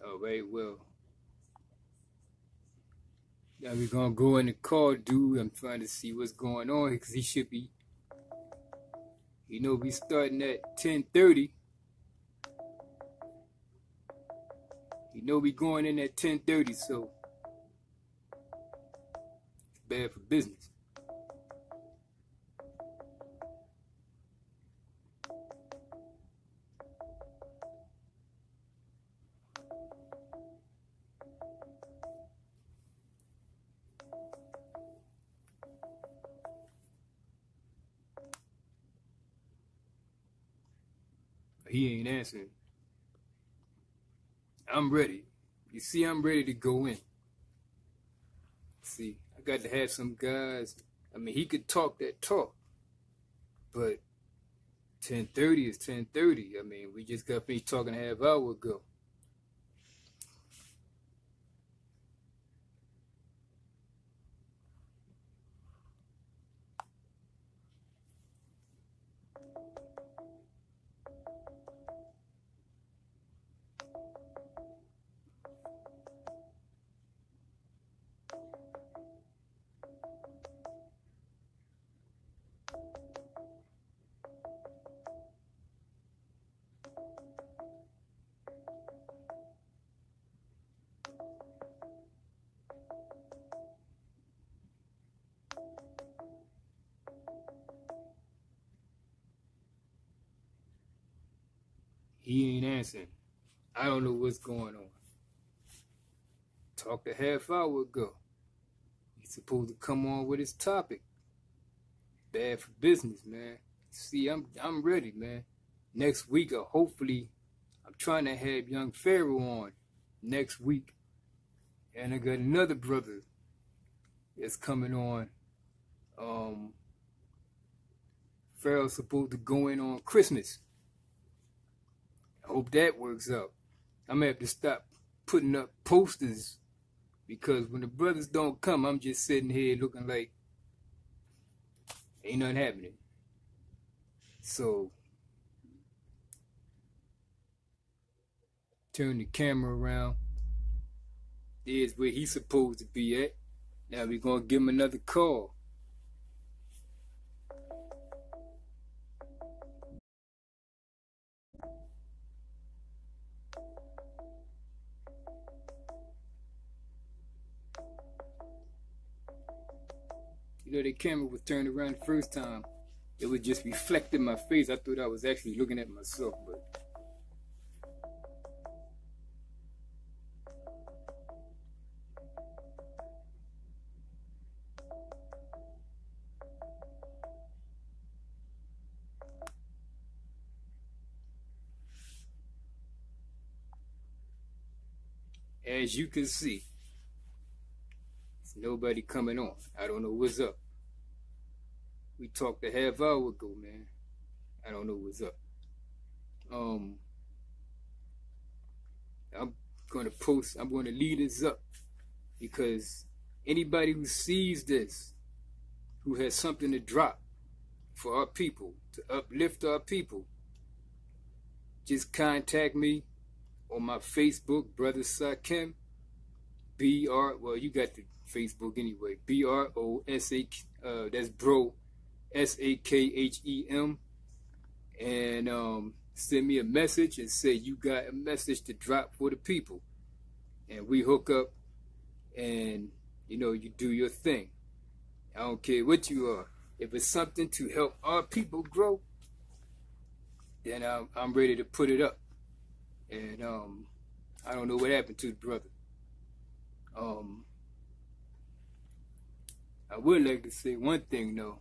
All right, well, now we're gonna go in the call, dude. I'm trying to see what's going on because he should be, we starting at 10:30. We going in at 10:30, so it's bad for business. He ain't answering. I'm ready. You see, I'm ready to go in. See, I got to have some guys. I mean, he could talk that talk, but 10:30 is 10:30. I mean, we just got finished talking a half hour ago. He ain't answering. I don't know what's going on. Talked a half hour ago. He's supposed to come on with his topic. Bad for business, man. See, I'm ready, man. Next week, hopefully, I'm trying to have young Pharaoh on next week. And I got another brother that's coming on. Pharaoh's supposed to go in on Christmas. I hope that works out. I'm gonna have to stop putting up posters because when the brothers don't come, I'm just sitting here looking like ain't nothing happening. So turn the camera around. There's where he's supposed to be at. Now we're gonna give him another call. The camera was turned around the first time. It would just reflect in my face. I thought I was actually looking at myself, but as you can see, there's nobody coming on. I don't know what's up. We talked a half hour ago, man. I don't know what's up. I'm gonna lead this up because anybody who sees this, who has something to drop for our people, to uplift our people, just contact me on my Facebook, Brother Sakim, well, you got the Facebook anyway, BROSA, that's bro, SAKHEM, and send me a message and say you got a message to drop for the people, and we hook up, and you do your thing. I don't care what you are. If it's something to help our people grow, then I'm ready to put it up. And I don't know what happened to the brother. I would like to say one thing though.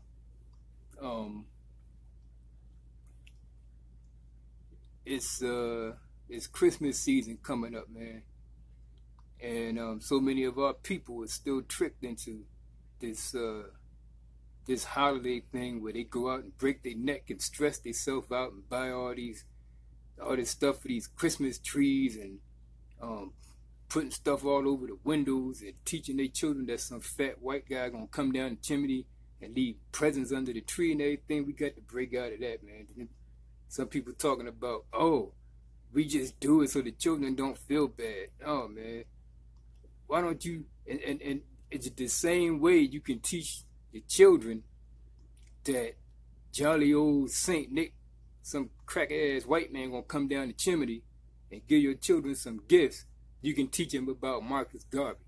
It's Christmas season coming up, man, and so many of our people are still tricked into this holiday thing where they go out and break their neck and stress themselves out and buy all this stuff for these Christmas trees and putting stuff all over the windows and teaching their children that some fat white guy gonna come down the chimney and leave presents under the tree and everything. We got to break out of that, man. Some people talking about, we just do it so the children don't feel bad. Oh man, why don't you? And it's the same way you can teach the children that jolly old Saint Nick, some crack ass white man gonna come down the chimney and give your children some gifts. You can teach them about Marcus Garvey.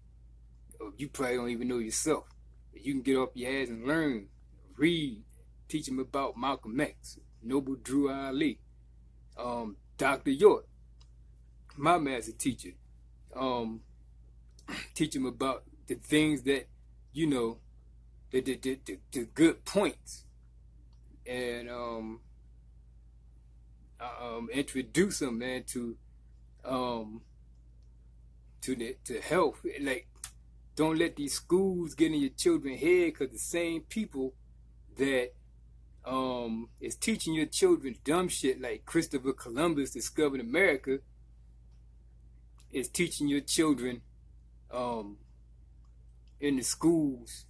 You probably don't even know yourself. You can get off your ass and learn, read, teach them about Malcolm X, Noble Drew Ali, Dr. York, my master teacher. Teach them about the things that, you know, the good points. And introduce them, man, to health. Like, don't let these schools get in your children's head, because the same people that is teaching your children dumb shit like Christopher Columbus discovered America is teaching your children in the schools,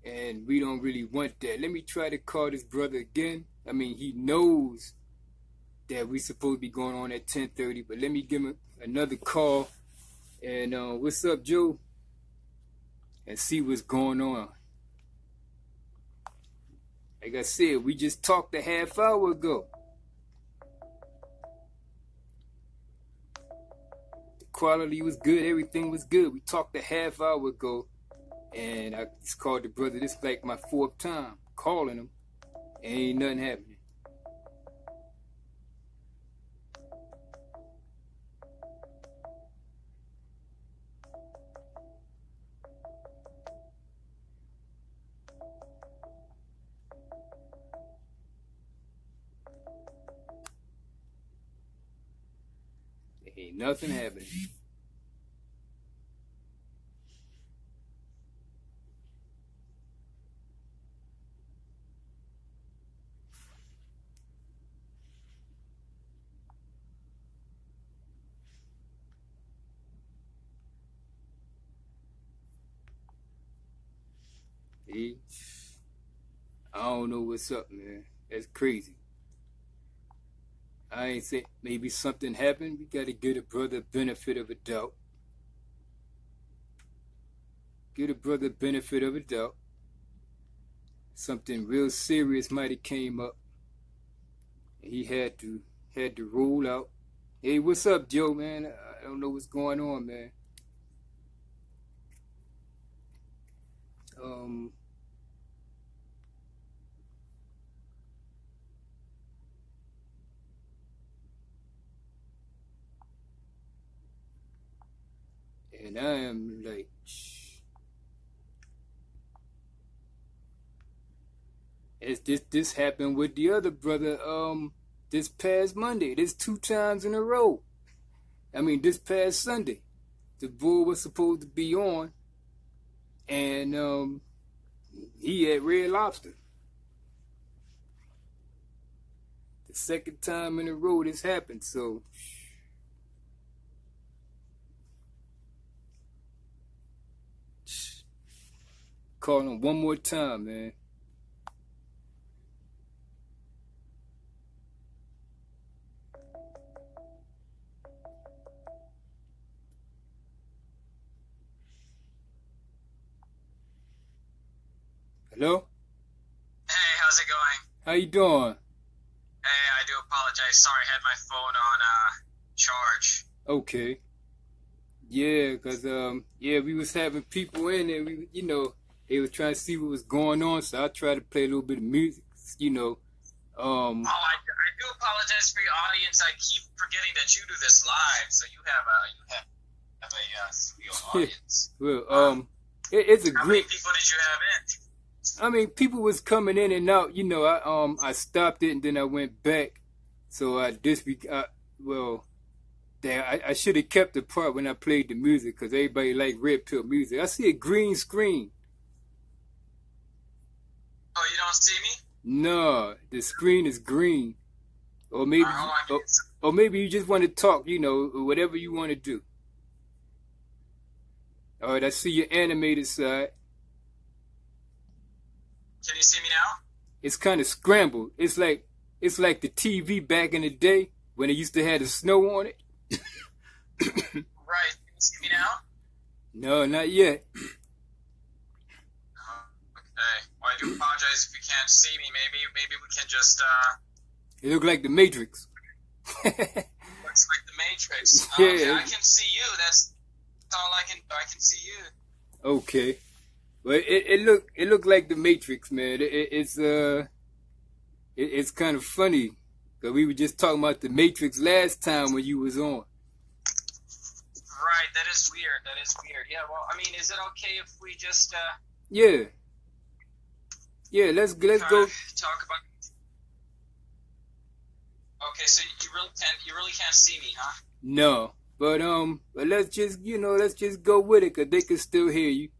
and we don't really want that. Let me try to call this brother again. I mean, he knows that we supposed to be going on at 10:30, but let me give him another call. And what's up, Joe? And see what's going on. Like I said, we just talked a half hour ago. The quality was good, everything was good. We talked a half hour ago, and I just called the brother. This is like my 4th time calling him, and ain't nothing happening. Ain't nothing happening. See? I don't know what's up, man. That's crazy. I ain't saying maybe something happened. We gotta give a brother benefit of a doubt. Give a brother benefit of a doubt. Something real serious might have came up. And he had to roll out. Hey, what's up, Joe, man? I don't know what's going on, man. And I am like, this happened with the other brother this past Monday. This 2 times in a row. I mean, this past Sunday, the bull was supposed to be on, and he had Red Lobster. The 2nd time in a row this happened, so call him one more time, man. Hello? Hey, how's it going? How you doing? Hey, I do apologize. Sorry, I had my phone on charge. Okay. Yeah, cause we was having people in there. We, you know, they was trying to see what was going on, so I tried to play a little bit of music. You know. Oh, I do apologize for your audience. I keep forgetting that you do this live, so you have a real audience. Well, it's a how great. Many people did you have in? I mean, people was coming in and out. You know, I stopped it and then I went back. So I should have kept the part when I played the music, because everybody like red pill music. I see a green screen. Oh, you don't see me? No, the screen is green. Or maybe, or maybe you just want to talk. You know, whatever you want to do. All right, I see your animated side. Can you see me now? It's kind of scrambled. It's like the TV back in the day when it used to have the snow on it. Right. Can you see me now? No, not yet. Okay. Well, I do apologize if you can't see me. Maybe we can just. It looked like the Matrix. Looks like the Matrix. Yeah. Okay, I can see you. That's all I can. I can see you. Okay. Well, it looked like the Matrix, man. It's kind of funny because we were just talking about the Matrix last time when you was on. Right. That is weird. Yeah. Well, I mean, is it okay if we just? Yeah. Yeah. Let's go. Talk about. Okay, so you really can't see me, huh? No, but let's just go with it because they can still hear you.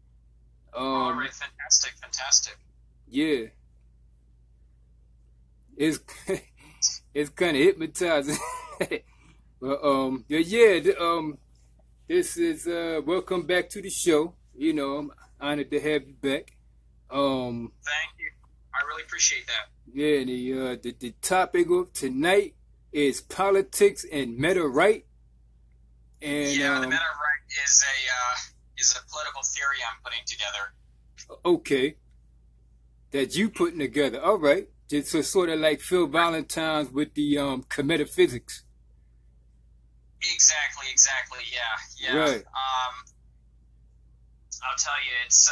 All right, fantastic. Yeah, it's it's kind of hypnotizing. But this is welcome back to the show. You know, I'm honored to have you back. Thank you. I really appreciate that. Yeah, the topic of tonight is politics and Meteright. And the Meteright is a political theory I'm putting together. Okay, that you putting together. All right, just so sort of like Phil Valentine's with the metaphysics. Exactly. Yeah. Right. I'll tell you, it's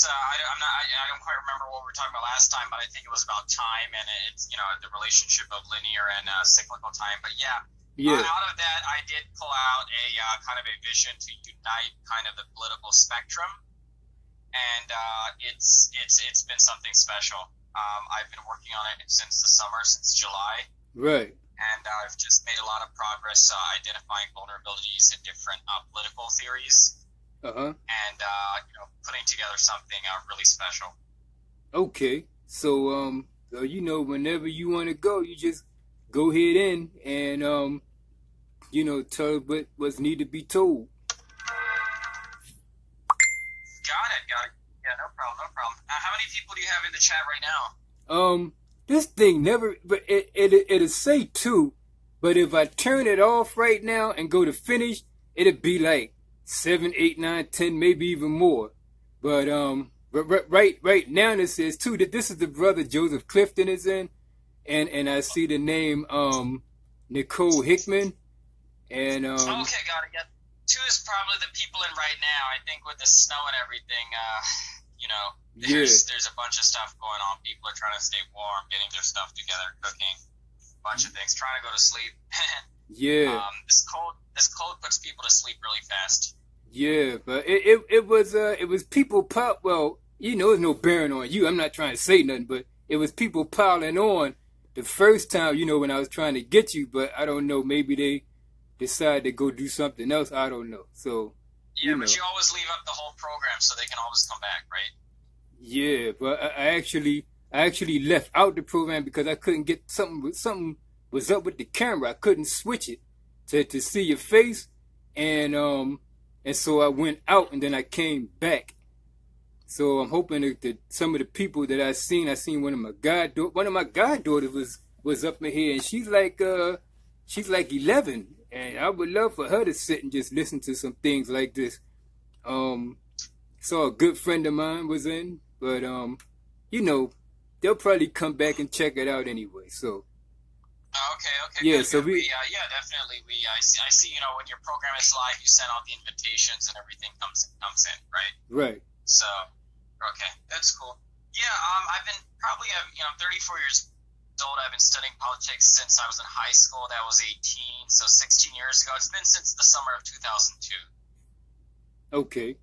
I don't quite remember what we were talking about last time, but I think it was about time and it's the relationship of linear and cyclical time. But yeah. Out of that, I did pull out a kind of a vision to unite kind of the political spectrum, and it's been something special. I've been working on it since the summer, since July. Right. And I've just made a lot of progress identifying vulnerabilities in different political theories. And putting together something really special. Okay, so whenever you want to go, you just go ahead in and tell what's need to be told. Got it. Yeah, no problem. How many people do you have in the chat right now? This thing never, but it'll say 2, but if I turn it off right now and go to finish, it'll be like 7, 8, 9, 10, maybe even more. But right now it says 2 that this is the brother Joseph Clifton is in, and I see the name Nicole Hickman, and okay, got it. Yeah, 2 is probably the people in right now. I think with the snow and everything, there's a bunch of stuff going on. People are trying to stay warm, getting their stuff together, cooking, a bunch of things, trying to go to sleep. Yeah. This cold puts people to sleep really fast. Yeah, but it was people pop. Well, there's no bearing on you. I'm not trying to say nothing, but it was people piling on the first time. When I was trying to get you, but I don't know. Maybe they decided to go do something else. I don't know. So yeah, but you always leave up the whole program so they can always come back, right? Yeah, but I actually left out the program because I couldn't get something was up with the camera. I couldn't switch it to see your face, and so I went out and then I came back. So I'm hoping that some of the people that I seen one of my goddaughters was up in here, and she's like 11, and I would love for her to sit and just listen to some things like this. So a good friend of mine was in, but they'll probably come back and check it out anyway. So. Okay. Yeah, good, so good. Definitely. I see. When your program is live, you send out the invitations and everything comes in, right? Right. So, okay, that's cool. Yeah, I've been probably, I'm 34 years old. I've been studying politics since I was in high school. That was 18, so 16 years ago. It's been since the summer of 2002. Okay.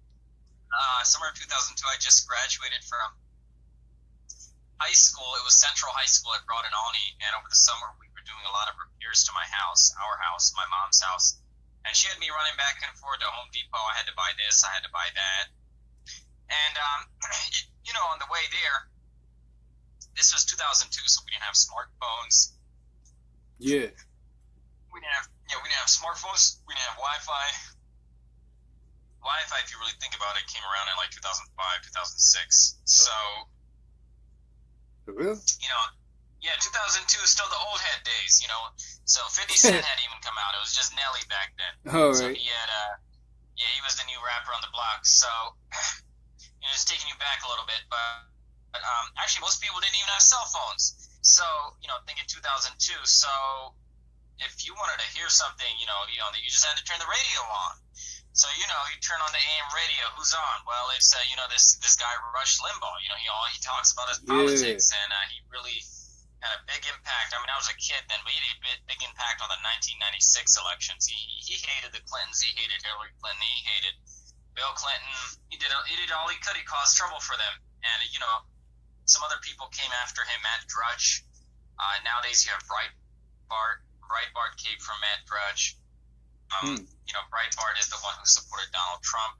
Summer of 2002, I just graduated from high school. It was Central High School at Broadenowney, and over the summer we were doing a lot of repairs to my house, my mom's house, and she had me running back and forth to Home Depot. I had to buy this, I had to buy that, and on the way there, this was 2002, so we didn't have smartphones. Yeah. We didn't have smartphones. We didn't have Wi-Fi. Wi-Fi, if you really think about it, came around in like 2005, 2006. So. For real? You know, yeah, 2002 is still the old head days, you know. So 50 Cent hadn't even come out. It was just Nelly back then. All So right. he had, he was the new rapper on the block. So, you know, it's taking you back a little bit. But actually, most people didn't even have cell phones. So, you know, think in 2002. So if you wanted to hear something, you just had to turn the radio on. So, you know, you turn on the AM radio. Who's on? Well, it's, you know, this guy, Rush Limbaugh. You know, he talks about his politics, and he really had a big impact. I mean, I was a kid then, but he had a big impact on the 1996 elections. He hated the Clintons. He hated Hillary Clinton. He hated Bill Clinton. He did all he could. He caused trouble for them. And, you know, some other people came after him, Matt Drudge. Nowadays you have Breitbart. Breitbart came from Matt Drudge. You know, Breitbart is the one who supported Donald Trump.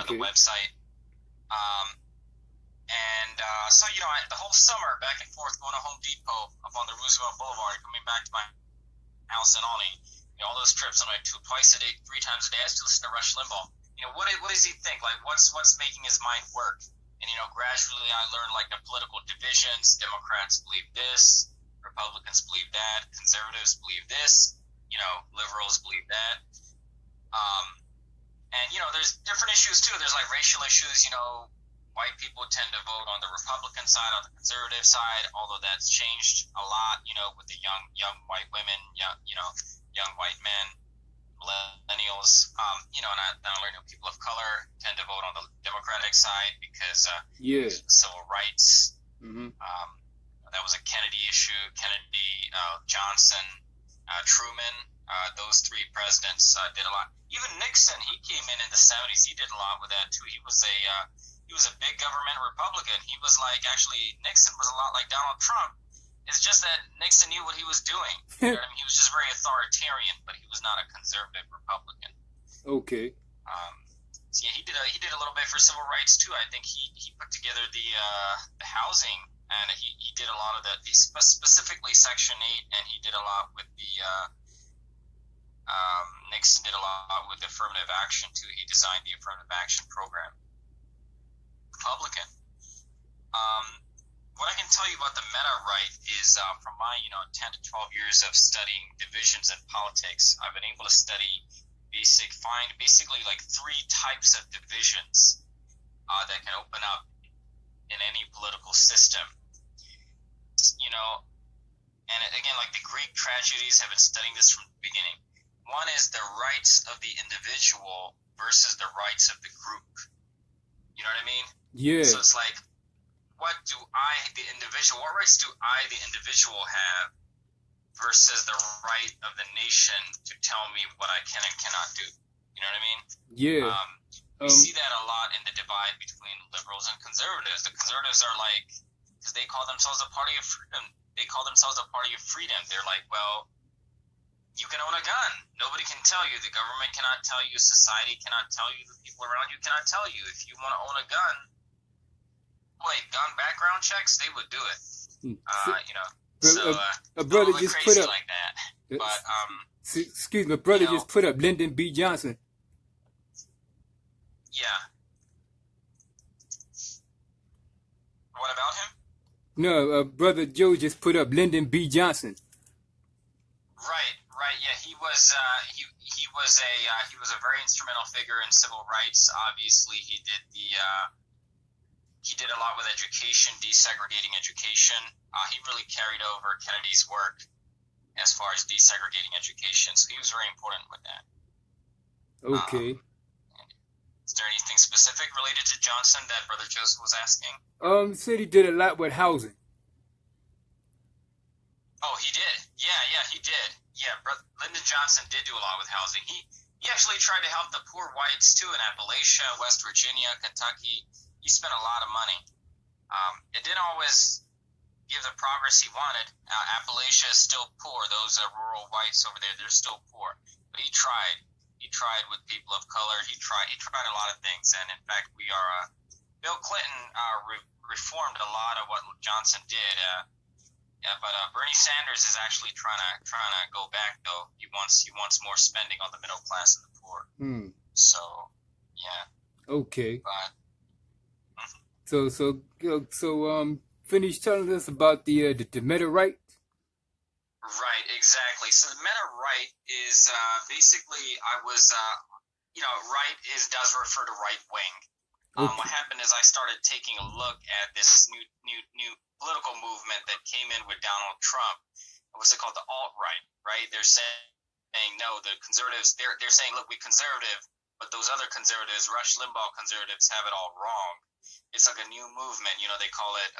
The website. So, you know, the whole summer, back and forth, going to Home Depot up on the Roosevelt Boulevard, coming back to my house in Albany, you know, all those trips, I'm like twice a day, 3 times a day, I used to listen to Rush Limbaugh. You know, what does he think? Like, what's making his mind work? And, you know, gradually I learned, like, the political divisions. Democrats believe this, Republicans believe that, conservatives believe this, you know, liberals believe that. And, you know, there's different issues, too. There's, like, racial issues, you know. White people tend to vote on the Republican side, on the conservative side, although that's changed a lot, you know, with the young white women, young white men, millennials, you know, and I learned that people of color tend to vote on the Democratic side because civil rights. That was a Kennedy issue. Kennedy, Johnson, Truman, those 3 presidents did a lot. Even Nixon, he came in the 70s. He did a lot with that too. He was a big government Republican. He was like, actually, Nixon was a lot like Donald Trump. It's just that Nixon knew what he was doing. You know what I mean? He was just very authoritarian, but he was not a conservative Republican. Okay. So yeah, he did a little bit for civil rights too. I think he put together the housing, and he did a lot of that, specifically Section 8, and he did a lot with the Nixon did a lot with affirmative action too. He designed the affirmative action program. Republican. What I can tell you about the Meteright is from my 10 to 12 years of studying divisions in politics, I've been able to study basically like 3 types of divisions that can open up in any political system. You know, and again, like the Greek tragedies, have been studying this from the beginning. One is the rights of the individual versus the rights of the group. You know what I mean? Yeah. So it's like, what rights do I, the individual, have versus the right of the nation to tell me what I can and cannot do? You know what I mean? Yeah. We see that a lot in the divide between liberals and conservatives. The conservatives are like, because they call themselves a party of freedom. They're like, well, you can own a gun. Nobody can tell you. The government cannot tell you. Society cannot tell you. The people around you cannot tell you. If you want to own a gun, gun background checks, they would do it. You know. So a brother just put up like that. But excuse me, brother just put up Lyndon B. Johnson. Yeah. What about him? No, brother Joe just put up Lyndon B. Johnson. Right. Yeah, he was a very instrumental figure in civil rights. Obviously, he did a lot with education, desegregating education. He really carried over Kennedy's work as far as desegregating education. So he was very important with that. Okay. Is there anything specific related to Johnson that Brother Joseph was asking? Said he did a lot with housing. Oh, he did. Yeah, he did. Yeah, Lyndon Johnson did do a lot with housing. He actually tried to help the poor whites too in Appalachia, West Virginia, Kentucky. He spent a lot of money. It didn't always give the progress he wanted. Appalachia is still poor. Those rural whites over there, they're still poor. But he tried. He tried with people of color. He tried a lot of things. And in fact, Bill Clinton reformed a lot of what Johnson did. But Bernie Sanders is actually trying to go back though. He wants more spending on the middle class and the poor. So yeah. Okay. But So finish telling us about the Meteright? Right, exactly. So the Meteright is basically I was right does refer to right wing. Okay. What happened is I started taking a look at this new political movement that came in with Donald Trump. What's it called? The alt-right, right? They're saying no, the conservatives. They're saying, look, we conservative, but those other conservatives, Rush Limbaugh conservatives, have it all wrong. It's like a new movement. They call it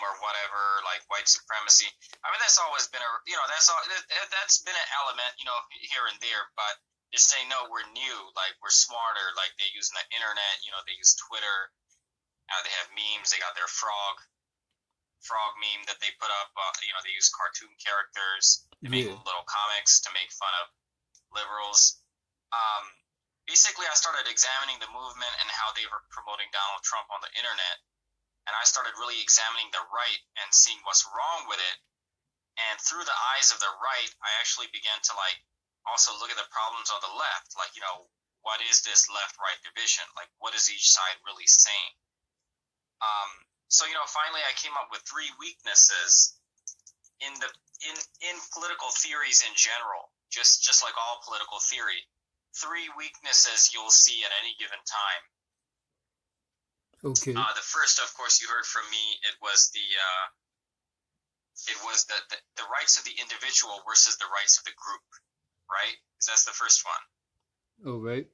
or whatever, like white supremacy. I mean, that's always been that's been an element, here and there, but they're saying, no, we're new, like we're smarter, like they're using the internet, they use Twitter, they have memes, they got their frog meme that they put up, they use cartoon characters, they make little comics to make fun of liberals. Basically, I started examining the movement and how they were promoting Donald Trump on the internet. And I started really examining the right and seeing what's wrong with it. And through the eyes of the right, I actually began to also look at the problems on the left. What is this left-right division? Like, what is each side really saying? So finally I came up with 3 weaknesses in political theories in general, just like all political theory. 3 weaknesses you'll see at any given time. Okay. The first, of course, you heard from me. It was the rights of the individual versus the rights of the group, right? Because that's the first one. Oh, right.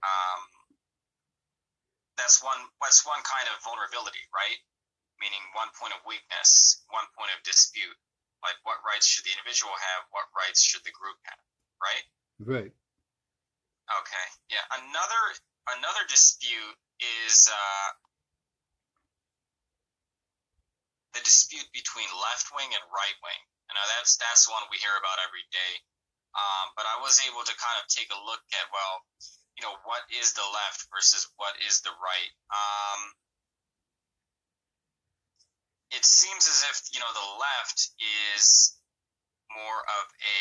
That's one kind of vulnerability, right? Meaning one point of weakness, one point of dispute. Like, what rights should the individual have? What rights should the group have? Right? Right. Okay. Yeah. Another dispute is the dispute between left wing and right wing. Now that's one we hear about every day. But I was able to kind of take a look at, what is the left versus what is the right. It seems as if, the left is more of a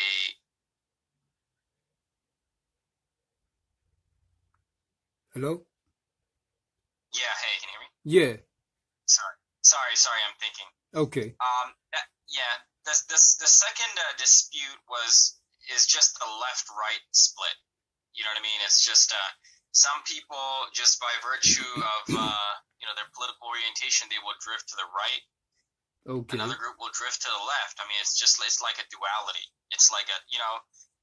Hello? Yeah, hey, can you hear me? Yeah. Sorry, I'm thinking. Okay. The second dispute is just a left-right split. You know what I mean? It's just some people, just by virtue of their political orientation, they will drift to the right. Okay. Another group will drift to the left. I mean, it's like a duality. It's like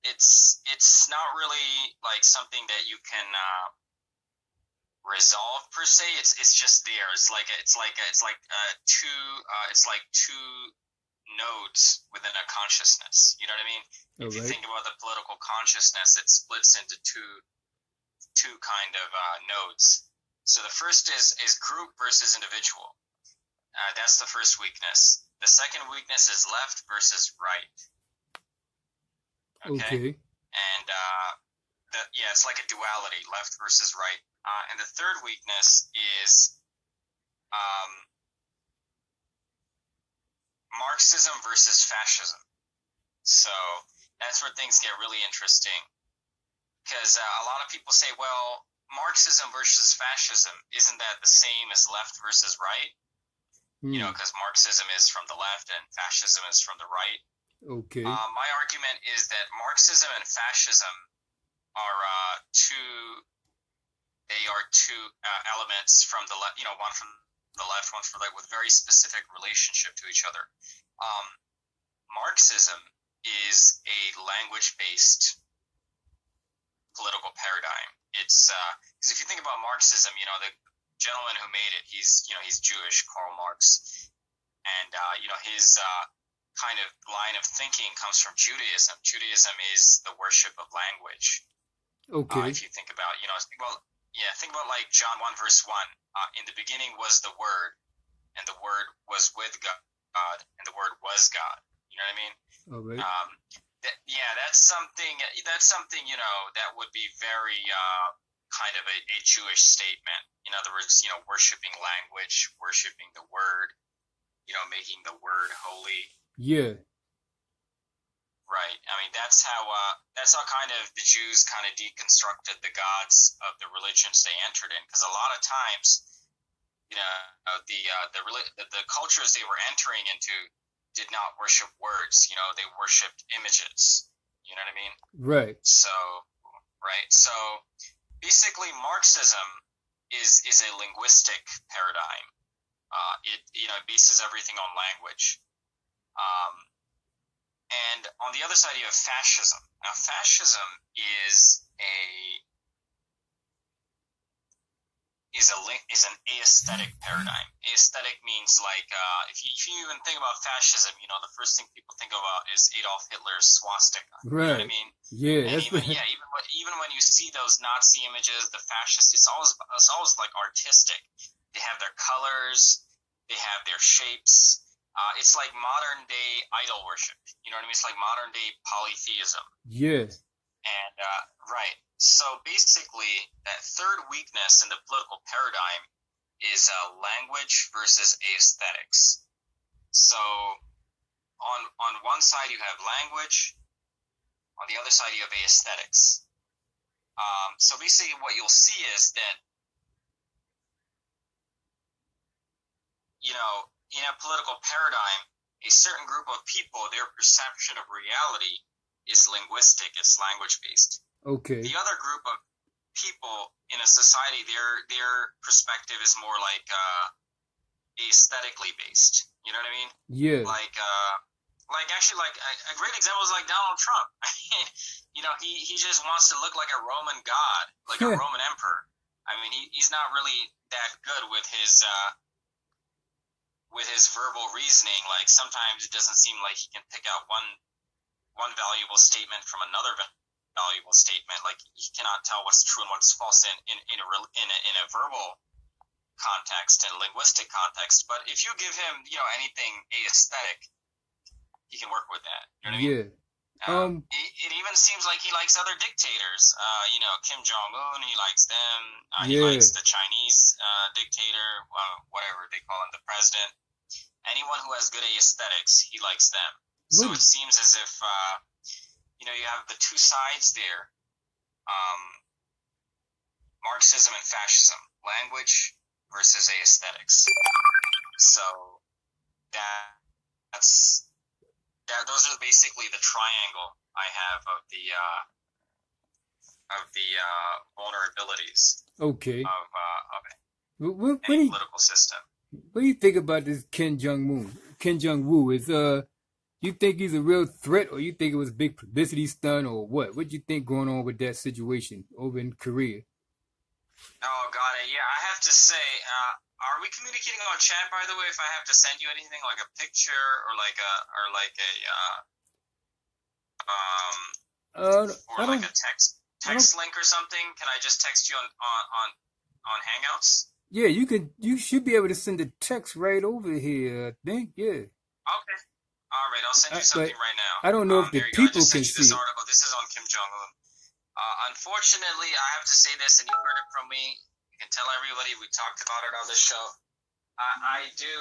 it's not really like something that you can resolve per se. It's just there. It's like two nodes within a consciousness. You know what I mean? If you think about the political consciousness, it splits into two kind of nodes. So the first is group versus individual. That's the first weakness. The second weakness is left versus right. Okay. And it's like a duality, left versus right. And the third weakness is Marxism versus fascism. So that's where things get really interesting. Because a lot of people say, well, Marxism versus fascism, isn't that the same as left versus right? Because Marxism is from the left and fascism is from the right. Okay. My argument is that Marxism and fascism are two elements from the left, one from the left, one from the right, with very specific relationship to each other. Marxism is a language-based political paradigm. It's because if you think about Marxism, the gentleman who made it, he's Jewish, Karl Marx, and his kind of line of thinking comes from Judaism. Judaism is the worship of language. Okay. If you think about, think about like John 1 verse 1. In the beginning was the Word, and the Word was with God, and the Word was God. You know what I mean? All right. That's something that would be very kind of a Jewish statement. In other words, worshiping language, worshiping the Word, making the Word holy. Yeah. Right. I mean, that's how kind of the Jews kind of deconstructed the gods of the religions they entered in. Because a lot of times, you know, the cultures they were entering into did not worship words. You know, they worshipped images. You know what I mean? Right. So, right. So basically, Marxism is a linguistic paradigm. It bases everything on language. And on the other side, you have fascism. Now, fascism is an aesthetic paradigm. Aesthetic means like if you even think about fascism, you know, the first thing people think about is Adolf Hitler's swastika. Right. You know what I mean? Yeah. And even when you see those Nazi images, the fascists, it's always like artistic. They have their colors, they have their shapes. It's like modern day idol worship. You know what I mean? It's like modern day polytheism. Yeah. And right. So basically, that third weakness in the political paradigm is language versus aesthetics. So on one side you have language, on the other side you have aesthetics. So basically, what you'll see is that, you know, in a political paradigm, a certain group of people, their perception of reality is linguistic, it's language-based. Okay. The other group of people in a society, their perspective is more like aesthetically based. You know what I mean? Yeah. Like a great example is like Donald Trump. You know, he just wants to look like a Roman god, like a Roman emperor. I mean, he's not really that good with his verbal reasoning. Like sometimes it doesn't seem like he can pick out one valuable statement from another valuable statement. Like he cannot tell what's true and what's false in a verbal context and linguistic context. But if you give him, you know, anything aesthetic, he can work with that. You know what I mean? Yeah. It even seems like he likes other dictators. You know, Kim Jong-un, he likes them. He Yeah. likes the Chinese dictator, whatever they call him, the president. Anyone who has good aesthetics, he likes them. So it seems as if, you know, you have the two sides there, Marxism and fascism, language versus aesthetics. So those are basically the triangle I have of the vulnerabilities Okay. of any political system. What do you think about this Kim Jong-woo? Is you think he's a real threat, or you think it was a big publicity stunt, or what? What do you think going on with that situation over in Korea? Oh, got it. Yeah, I have to say, are we communicating on chat, by the way, if I have to send you anything, like a picture or like a text link or something? Can I just text you on Hangouts? Yeah, you should be able to send a text right over here, I think. Yeah. Okay. All right, I'll send you something right now. I don't know if the people can see this article. This is on Kim Jong-un. Unfortunately, I have to say this, and you heard it from me. You can tell everybody we talked about it on the show. I do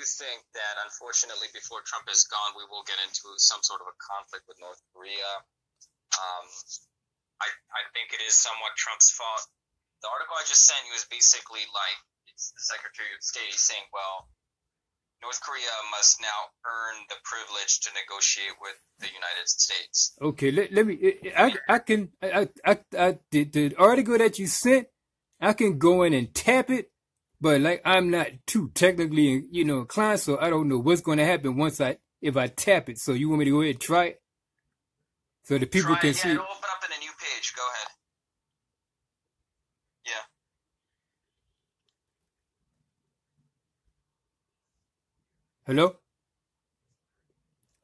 think that, unfortunately, before Trump is gone, we will get into some sort of a conflict with North Korea. I think it is somewhat Trump's fault. The article I just sent you is basically like, it's the Secretary of State. He's saying, well, North Korea must now earn the privilege to negotiate with the United States. Okay, let me. The article that you sent, I can go in and tap it, but like I'm not too technically, you know, inclined, so I don't know what's going to happen if I tap it. So you want me to go ahead and try it, so the people can see. Yeah, it'll open up in a new page. Go ahead. Yeah. Hello?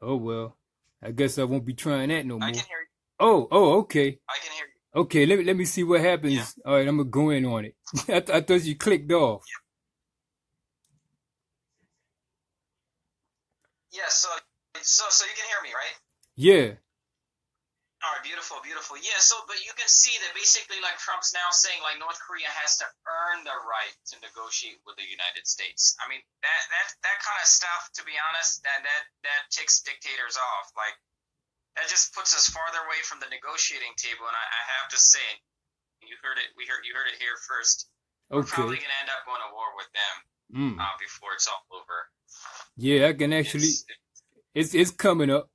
Oh, well, I guess I won't be trying that no more. I can hear you. Oh, okay. I can hear you. Okay, let me see what happens. Yeah. All right, I'm going to go in on it. I thought you clicked off. Yeah, so you can hear me, right? Yeah. All right, beautiful. Yeah, but you can see that basically, like, Trump's now saying, like, North Korea has to earn the right to negotiate with the United States. I mean, that kind of stuff, to be honest, that ticks dictators off. Like, that just puts us farther away from the negotiating table. And I have to say, you heard it here first. we're Okay. probably going to end up going to war with them before it's all over. Yeah, I can actually. It's coming up.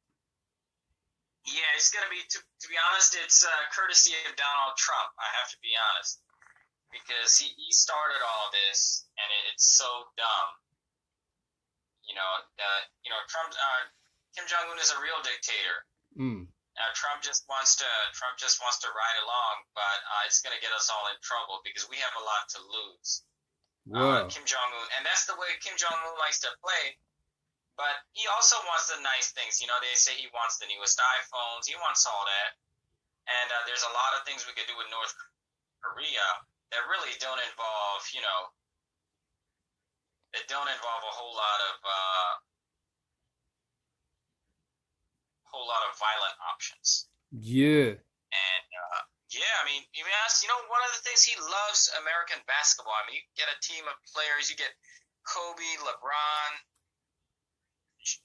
Yeah, it's going to be, to be honest, it's courtesy of Donald Trump, I have to be honest. Because he started all this, and it's so dumb. Trump, Kim Jong-un is a real dictator. Trump just wants to ride along, but it's going to get us all in trouble because we have a lot to lose. Wow. Kim Jong-un, and that's the way Kim Jong-un likes to play. But he also wants the nice things. They say he wants the newest iPhones. He wants all that. And there's a lot of things we could do with North Korea that really don't involve, that don't involve a whole lot of violent options. Yeah. And you ask, one of the things he loves American basketball. I mean, you get a team of players, you get Kobe, LeBron,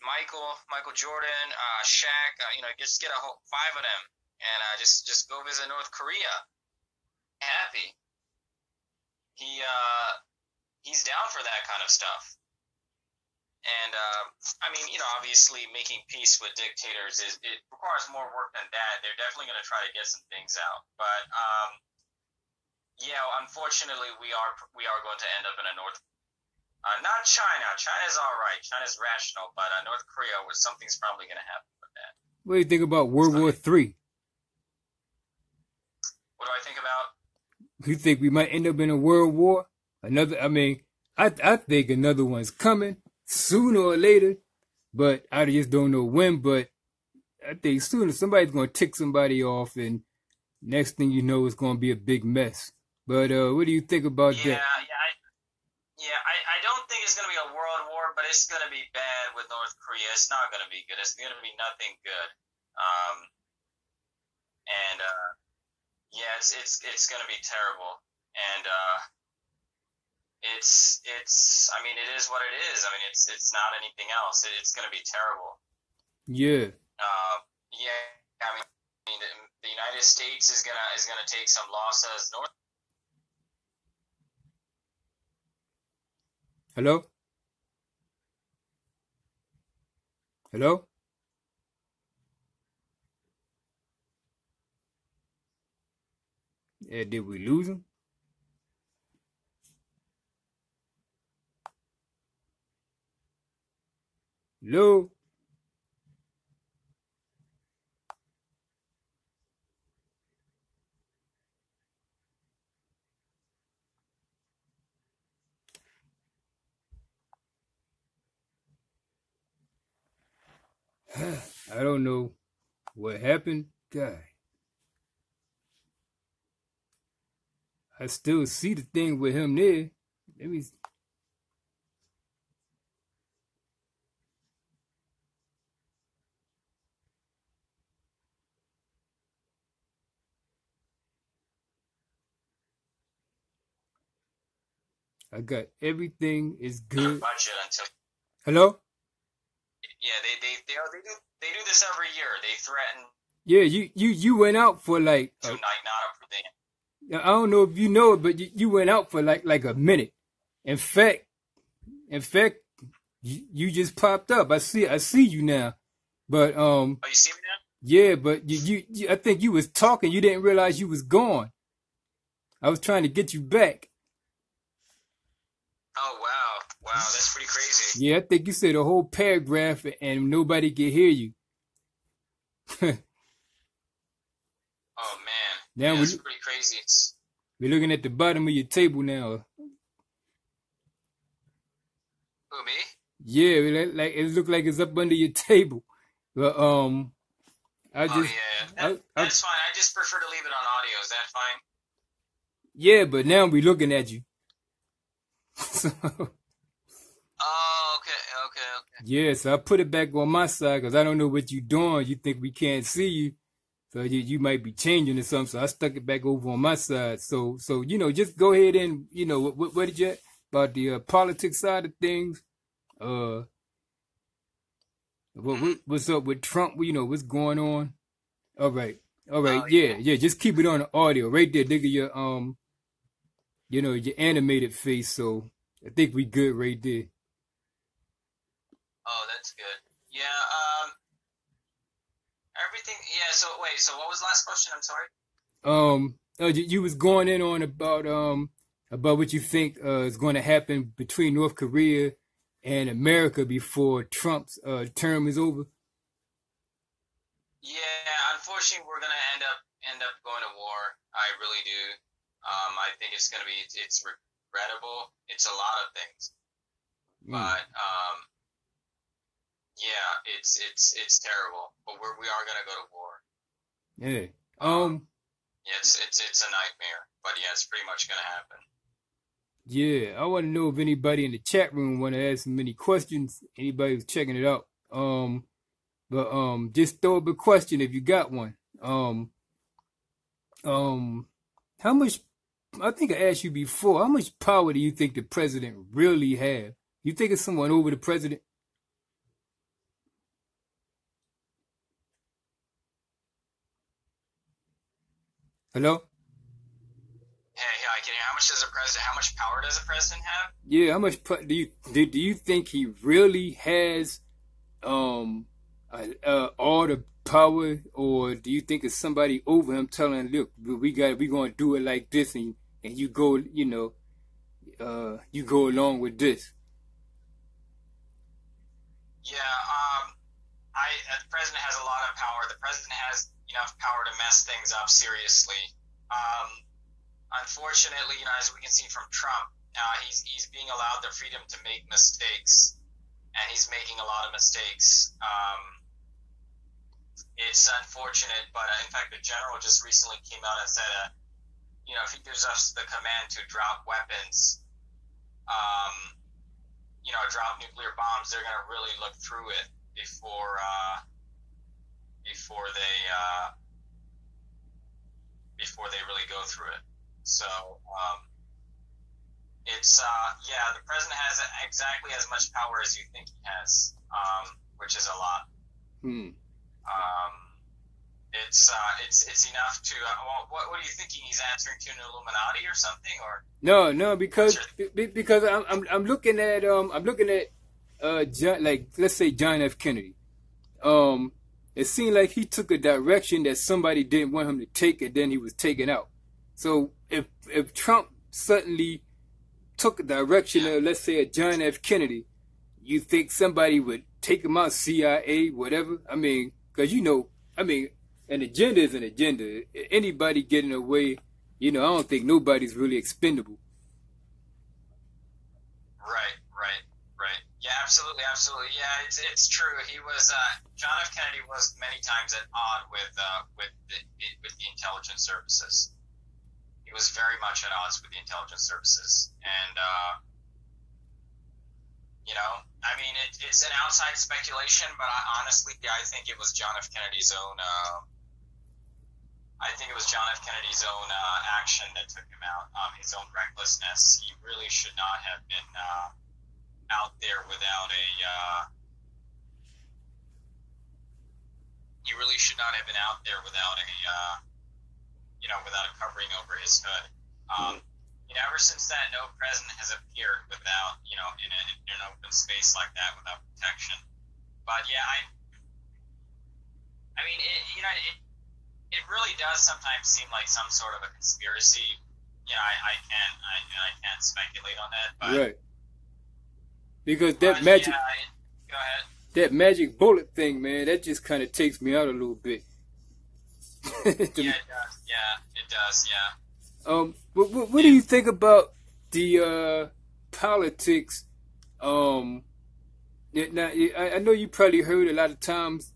Michael Jordan, Shaq. Just get five of them, and just go visit North Korea. Happy. He's down for that kind of stuff. And obviously making peace with dictators it requires more work than that. They're definitely going to try to get some things out, but unfortunately we are going to end up in a not China. China's all right. China's rational, but North Korea, something's probably going to happen with that. What do you think about World War III? What do I think about? You think we might end up in a world war? I think another one's coming sooner or later, but I just don't know when. But I think sooner somebody's going to tick somebody off, and next thing you know, it's going to be a big mess. But what do you think about that? I don't think it's going to be a world war, but it's going to be bad with North Korea. It's not going to be good. It's going to be nothing good. It's going to be terrible. And it is what it is. I mean, it's not anything else. It's going to be terrible. Yeah. The United States is gonna take some losses. Hello? Hello? Yeah, did we lose him? Hello? I don't know what happened. God. I still see the thing with him there. Let me. I got everything is good. Hello? Yeah, they do this every year. They threaten. Yeah, you went out for like. I don't know if you know it, but you went out for like a minute. In fact, you just popped up. I see you now, but Oh, you see me now? Yeah, but you I think you was talking. You didn't realize you was gone. I was trying to get you back. Oh wow, that's pretty crazy. Yeah, I think you said a whole paragraph and nobody could hear you. Oh man, now that's pretty crazy. We're looking at the bottom of your table now. Who, me? Yeah, like it looked like it's up under your table. But that's fine. I just prefer to leave it on audio. Is that fine? Yeah, but now we're looking at you. Oh, okay. Yeah, so I put it back on my side because I don't know what you're doing. You think we can't see you, so you might be changing or something. So I stuck it back over on my side. So just go ahead and what did you about the politics side of things? What's up with Trump? What's going on? All right. Yeah. Just keep it on the audio right there. Dig your your animated face. So I think we good right there. Oh, that's good. Yeah. Everything. Yeah. So wait. So what was the last question? I'm sorry. You was going in on about what you think is going to happen between North Korea and America before Trump's term is over. Yeah. Unfortunately, we're gonna end up going to war. I really do. I think it's gonna be. It's regrettable. It's a lot of things, but yeah, it's terrible. But we are gonna go to war. Yeah. Yeah, it's a nightmare. But yeah, it's pretty much gonna happen. Yeah, I want to know if anybody in the chat room want to ask some any questions. Anybody who's checking it out. But just throw up a question if you got one. How much? I think I asked you before. How much power do you think the president really have? You think it's someone over the president? Hello? Hey, I can hear. How much power does a president have? Yeah, how much do you think he really has all the power, or do you think it's somebody over him telling, look, we gonna do it like this, and you go, you go along with this? Yeah, the president has a lot of power. The president has enough power to mess things up seriously. Unfortunately, as we can see from Trump, he's being allowed the freedom to make mistakes, and he's making a lot of mistakes. It's unfortunate, but in fact, the general just recently came out and said, if he gives us the command to drop weapons, drop nuclear bombs, they're going to really look through it before they really go through it. So the president has exactly as much power as you think he has, which is a lot. It's enough to. What are you thinking? He's answering to an Illuminati or something, or no, because I'm looking at John, like, let's say John F. Kennedy. It seemed like he took a direction that somebody didn't want him to take, and then he was taken out. So if Trump suddenly took a direction of, let's say, a John F. Kennedy, you think somebody would take him out, CIA, whatever? I mean, because an agenda is an agenda. Anybody getting away, I don't think nobody's really expendable. Right. Yeah, absolutely. Yeah, it's true. He was John F. Kennedy was many times at odds with the intelligence services. He was very much at odds with the intelligence services, and it's an outside speculation, but honestly, I think it was John F. Kennedy's own. Action that took him out. His own recklessness. He really should not have been out there without a. He really should not have been out there without a. Without a covering over his hood. Ever since that, no president has appeared without, in an open space like that without protection. But yeah, it really does sometimes seem like some sort of a conspiracy. I can't speculate on that, but right. Because that magic, go ahead. That magic bullet thing, man, that just kind of takes me out a little bit. Yeah, it does. Yeah, it does. Yeah. What do you think about the politics? Now, I know you probably heard a lot of times,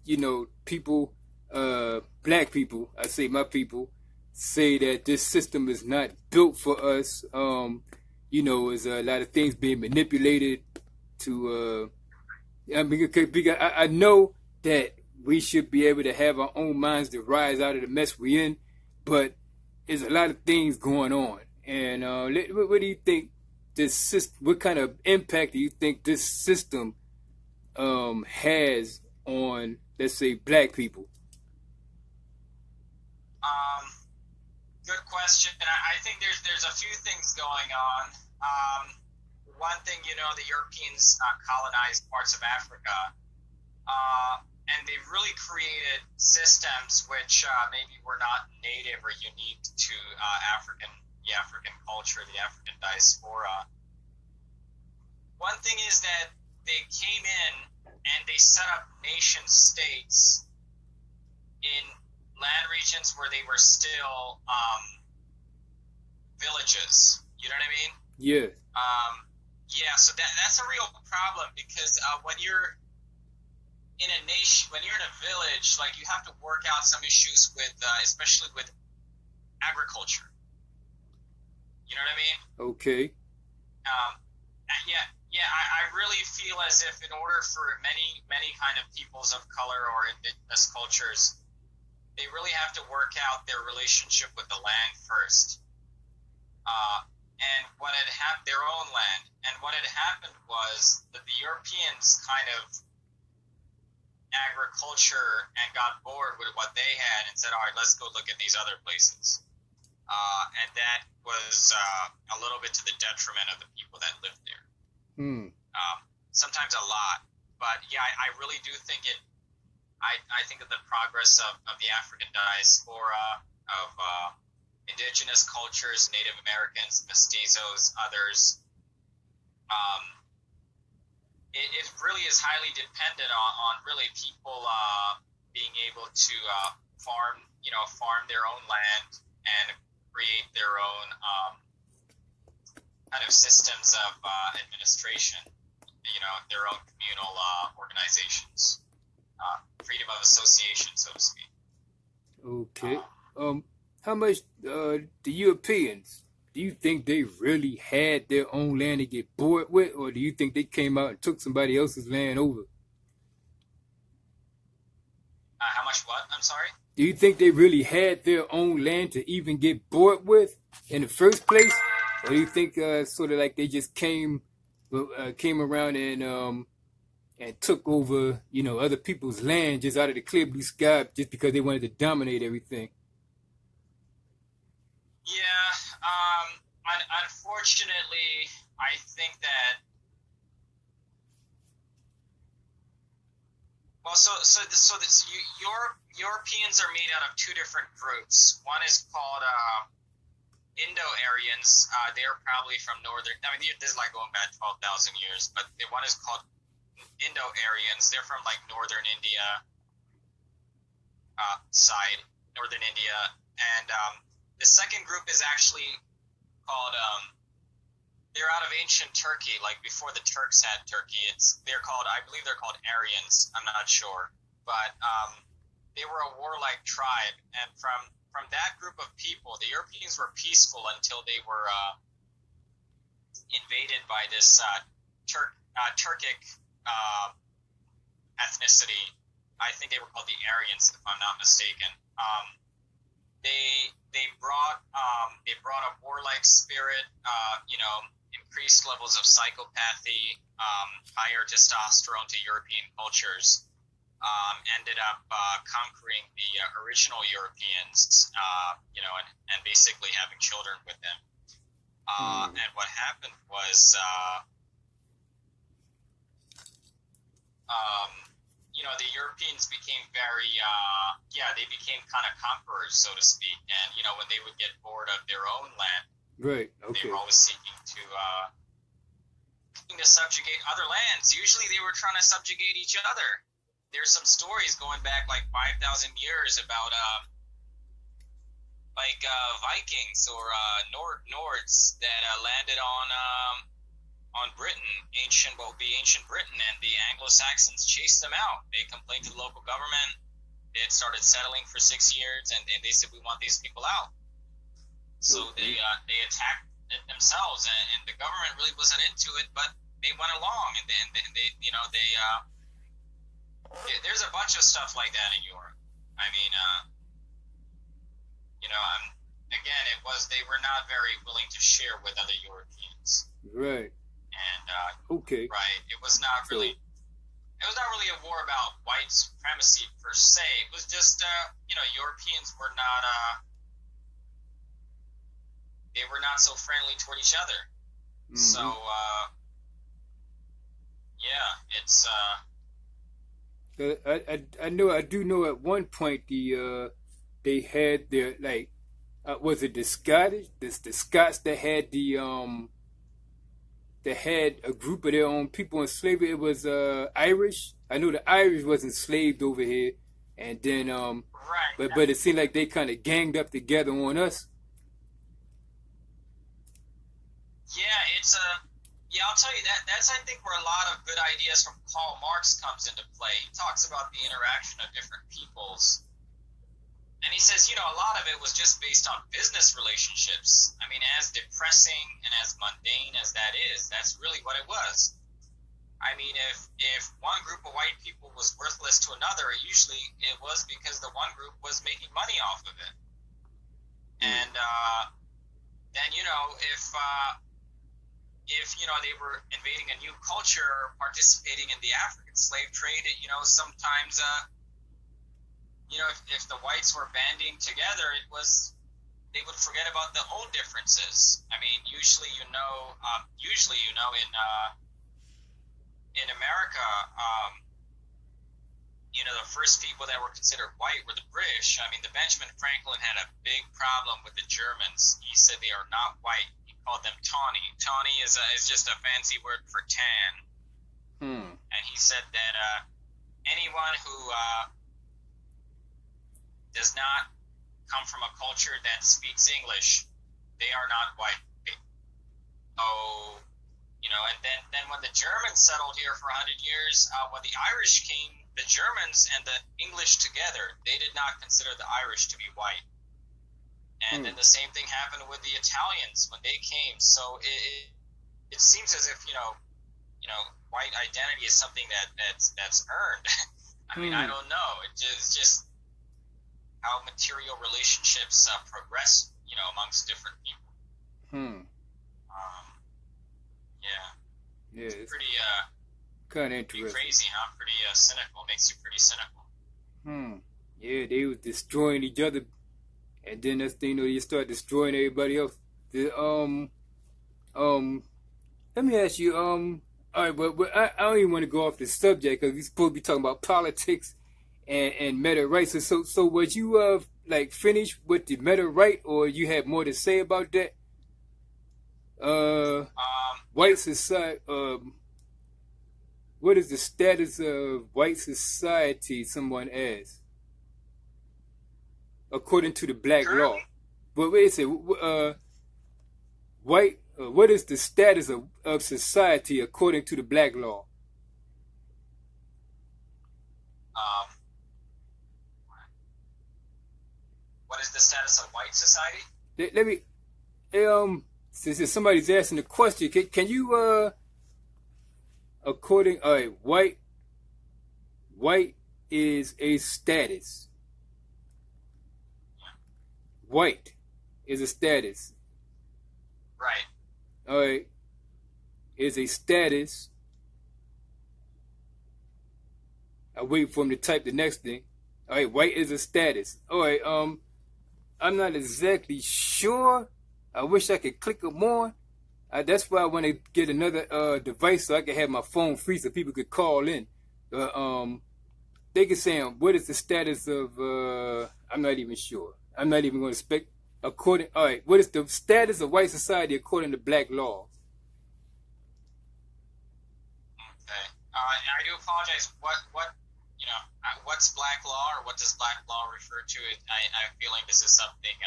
people, black people, I say my people, say that this system is not built for us. There's a lot of things being manipulated to. Because I know that we should be able to have our own minds to rise out of the mess we're in, but there's a lot of things going on. And what do you think this system? What kind of impact do you think this system has on, let's say, black people? Good question. I think there's a few things going on. One thing, the Europeans colonized parts of Africa, and they really created systems which maybe were not native or unique to the African culture, the African diaspora. One thing is that they came in and they set up nation states in land regions where they were still villages. You know what I mean? Yeah. Yeah. So that's a real problem because when you're in a nation, when you're in a village, like you have to work out some issues with, especially with agriculture. You know what I mean? Okay. Yeah. I really feel as if in order for many kind of peoples of color or indigenous cultures, they really have to work out their relationship with the land first. And what had happened, their own land, and what had happened was that the Europeans kind of agriculture and got bored with what they had and said, all right, let's go look at these other places. And that was a little bit to the detriment of the people that lived there. Sometimes a lot. But yeah, I really do think it. I think of the progress of the African diaspora, of indigenous cultures, Native Americans, mestizos, others. It really is highly dependent on really people being able to farm their own land and create their own kind of systems of administration, their own communal organizations. Freedom of association, so to speak. Okay. How much the Europeans, do you think they really had their own land to get bored with, or do you think they came out and took somebody else's land over? How much what? I'm sorry? Do you think they really had their own land to even get bored with in the first place? Or do you think sort of like they just came around and took over, other people's land just out of the clear blue sky just because they wanted to dominate everything? Yeah, unfortunately, I think that. Well, Europeans are made out of two different groups. One is called Indo-Aryans. They're probably from northern. I mean, this is like going back 12,000 years, but the one is called Indo-Aryans. They're from like northern India side, northern India, and the second group is actually called. They're out of ancient Turkey, like before the Turks had Turkey. I believe they're called Aryans. I'm not sure, but they were a warlike tribe, and from that group of people, the Europeans were peaceful until they were invaded by this Turkic ethnicity. I think they were called the Aryans, if I'm not mistaken. They brought a warlike spirit, increased levels of psychopathy, higher testosterone to European cultures. Ended up conquering the original Europeans, and basically having children with them. And what happened was, the Europeans became they became kind of conquerors, so to speak. And, when they would get bored of their own land, right, okay, they were always seeking to subjugate other lands. Usually they were trying to subjugate each other. There's some stories going back like 5,000 years about Vikings or Nords that landed on Britain, ancient Britain, and the Anglo-Saxons chased them out. They complained to the local government. They had started settling for 6 years, and they said, we want these people out. So they attacked it themselves, and the government really wasn't into it, but they went along, and then there's a bunch of stuff like that in Europe. I mean, again, they were not very willing to share with other Europeans. Right. And okay. Right. It was not really a war about white supremacy per se. It was just Europeans were not they were not so friendly toward each other. Mm-hmm. So, yeah, it's. I do know at one point they had their like was it the Scottish the Scots that had that had a group of their own people in slavery. It was Irish. I know the Irish was enslaved over here, and then right. But it seemed like they kind of ganged up together on us. Yeah, it's yeah, I'll tell you that's I think where a lot of good ideas from Karl Marx comes into play. He talks about the interaction of different peoples. And he says, you know, a lot of it was just based on business relationships. I mean, as depressing and as mundane as that is, that's really what it was. I mean, if one group of white people was worthless to another, usually it was because the one group was making money off of it. And then, you know, if you know, they were invading a new culture, participating in the African slave trade, you know, sometimes you know, if the whites were banding together, they would forget about the old differences. I mean, usually, you know, in America, you know, the first people that were considered white were the British. I mean, the Benjamin Franklin had a big problem with the Germans. He said they are not white. He called them tawny. Tawny is just a fancy word for tan. And he said that anyone who does not come from a culture that speaks English, they are not white. So, you know, and then when the Germans settled here for 100 years, when the Irish came, the Germans and the English together, they did not consider the Irish to be white. And then the same thing happened with the Italians when they came. So it seems as if, you know, white identity is something that's earned. I mean, I don't know. It's just how material relationships progress, you know, amongst different people. Yeah, it's pretty kind of interesting. Pretty crazy, huh? Pretty cynical. Makes you pretty cynical. Yeah, they was destroying each other, and then next thing you know, you start destroying everybody else. Let me ask you, all right, but I don't even want to go off the subject because we're supposed to be talking about politics and Meteright. So was you like finished with the Meteright, or you had more to say about that? White society. What is the status of white society? Someone asked. According to the black law. But wait a second. White. What is the status of society according to the black law? What is the status of white society? Let me. Since somebody's asking the question, can you according, all right, white is a status. White is a status. Right. All right, is a status. I wait for him to type the next thing. All right, white is a status. All right, I'm not exactly sure. I wish I could click them more. That's why I want to get another device so I can have my phone free so people could call in. They can say, what is the status of, I'm not even sure. I'm not even going to spec. All right, what is the status of white society according to black law? Okay. I do apologize. What, you know, what's black law, or what does black law refer to? I'm feeling this is something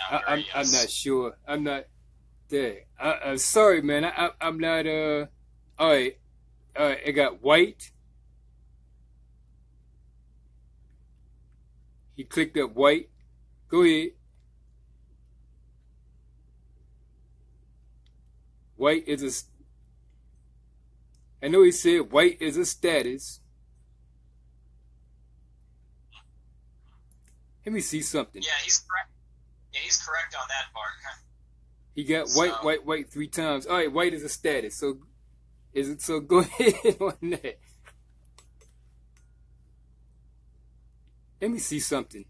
I'm not sure. I'm not there. I'm sorry, man. I'm not, all right. I got white. He clicked up white. Go ahead. White is I know he said white is a status. Let me see something. Yeah, he's correct. Yeah, he's correct on that part. He got white 3 times. All right, white is a status. So is it? So go ahead on that. Let me see something.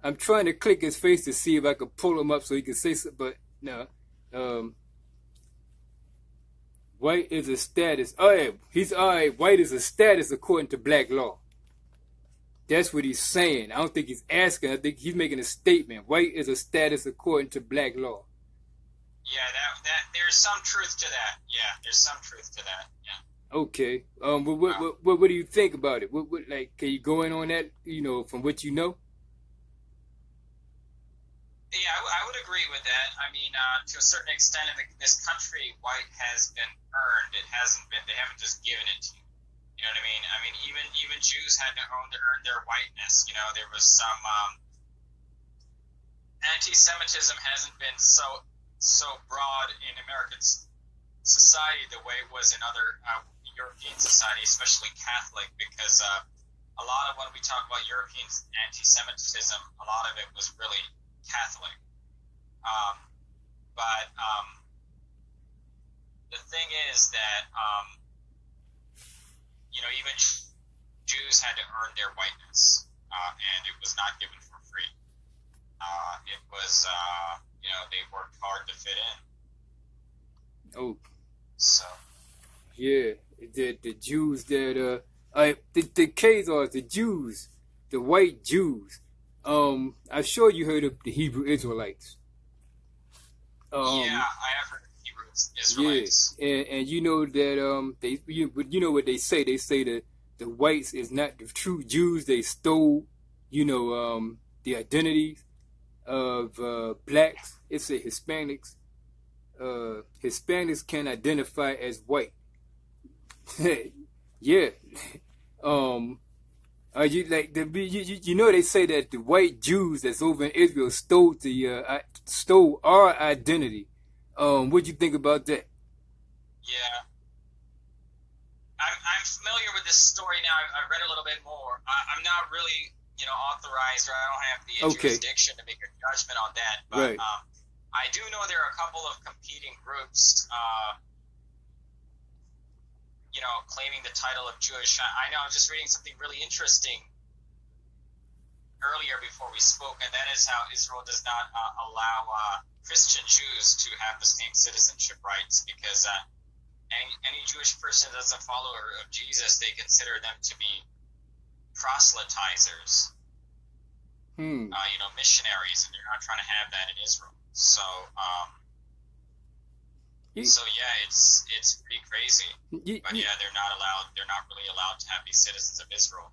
I'm trying to click his face to see if I could pull him up so he can say something, but no. White is a status. Oh, yeah, he's all right. White is a status according to black law. That's what he's saying. I don't think he's asking. I think he's making a statement. White is a status according to black law. Yeah, that there's some truth to that. Yeah, there's some truth to that. Yeah. Okay. What do you think about it? What like? Can you go in on that? You know, from what you know. Yeah, I would agree with that. I mean, to a certain extent, in this country, white has been earned. It hasn't been. They haven't just given it to you. You know what I mean? I mean, even Jews had to earn their whiteness. You know, there was some anti-Semitism hasn't been so broad in American society the way it was in other European society, especially Catholic, because a lot of when we talk about European anti-Semitism, a lot of it was really Catholic. But the thing is that, you know, even Jews had to earn their whiteness, and it was not given for free. It was, you know, they worked hard to fit in. Oh. So. Yeah, the Jews that, the Khazars, the Jews, the white Jews. I'm sure you heard of the Hebrew Israelites. Yeah, I have heard of Hebrew Israelites. Yeah, and you know that you know what they say. They say that the whites is not the true Jews. They stole, you know, the identities of blacks. It's a Hispanics. Hispanics can identify as white. Yeah. You like you know they say that the white Jews that's over in Israel stole our identity. What'd you think about that? Yeah, I'm familiar with this story now. I've read a little bit more. I'm not really, you know, authorized, or I don't have the jurisdiction to make a judgment on that. But right. I do know there are a couple of competing groups. You know, claiming the title of Jewish. I know I was just reading something really interesting earlier before we spoke, and that is how Israel does not allow Christian Jews to have the same citizenship rights, because any Jewish person that's a follower of Jesus, they consider them to be proselytizers, you know, missionaries, and they're not trying to have that in Israel. So, so yeah, it's pretty crazy. But yeah, they're not allowed. They're not really allowed to have these citizens of Israel.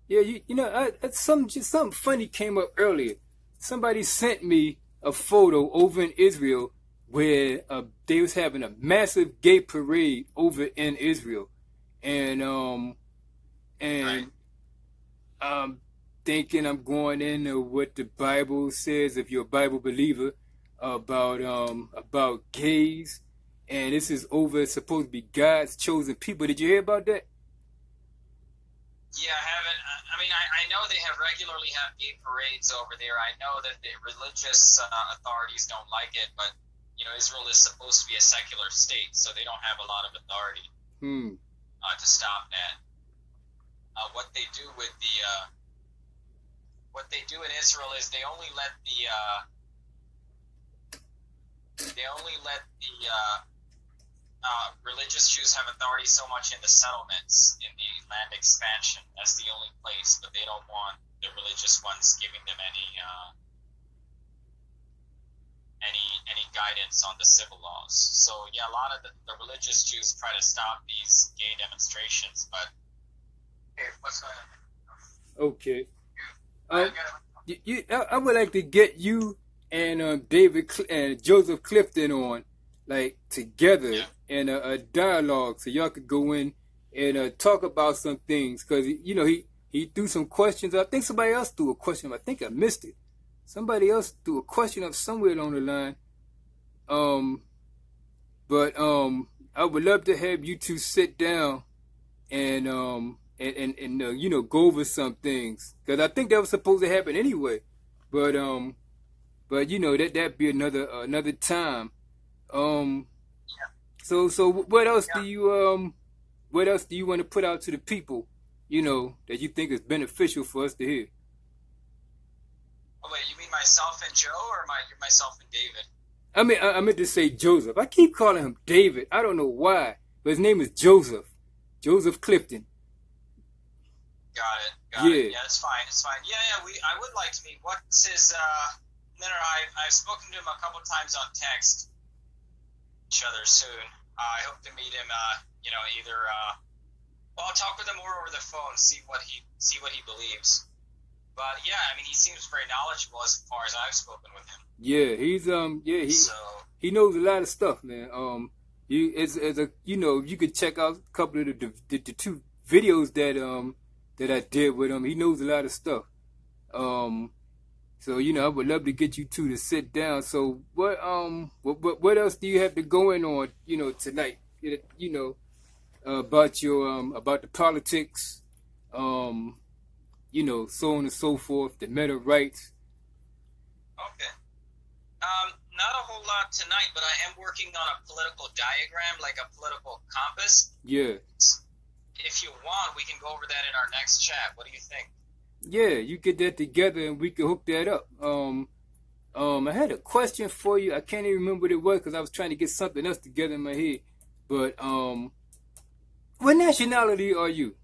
Yeah, you know, something funny came up earlier. Somebody sent me a photo over in Israel where they was having a massive gay parade over in Israel, and right. I'm thinking I'm going into what the Bible says, if you're a Bible believer, about gays, and this is supposed to be God's chosen people. Did you hear about that? Yeah, I haven't. I mean, I know they regularly have gay parades over there. I know that the religious authorities don't like it, but you know, Israel is supposed to be a secular state, so they don't have a lot of authority to stop that. What they do with what they do in Israel is they only let the religious Jews have authority so much in the settlements, in the land expansion. That's the only place, but they don't want the religious ones giving them any guidance on the civil laws. So yeah, a lot of the religious Jews try to stop these gay demonstrations, but hey, what's going on? Okay. I would like to get you and David and Joseph Clifton on, like, together in a dialogue, so y'all could go in and talk about some things, because you know he threw some questions. I think somebody else threw a question. I think I missed it. Somebody else threw a question up somewhere along the line. But I would love to have you two sit down and you know, go over some things, because I think that was supposed to happen anyway. But you know, that'd be another time. So what else do you want to put out to the people, you know, that you think is beneficial for us to hear? Oh wait, you mean myself and Joe, or myself and David? I meant to say Joseph. I keep calling him David. I don't know why, but his name is Joseph. Joseph Clifton. Got it. Yeah. Yeah, it's fine. It's fine. Yeah. I would like to meet. What's his? No. I've spoken to him a couple times on text. Each other soon. I hope to meet him. Either. Well, I'll talk with him more over the phone. See what he believes. But yeah, I mean, he seems very knowledgeable as far as I've spoken with him. Yeah, he knows a lot of stuff, man. You could check out a couple of the two videos that I did with him. He knows a lot of stuff. So I would love to get you two to sit down. So what else do you have to going on, tonight? About about the politics, so on and so forth, the Meteright. Okay. Not a whole lot tonight, but I am working on a political diagram, like a political compass. Yeah. If you want, we can go over that in our next chat. What do you think? Yeah, you get that together and we can hook that up. I had a question for you. I can't even remember what it was because I was trying to get something else together in my head. But what nationality are you?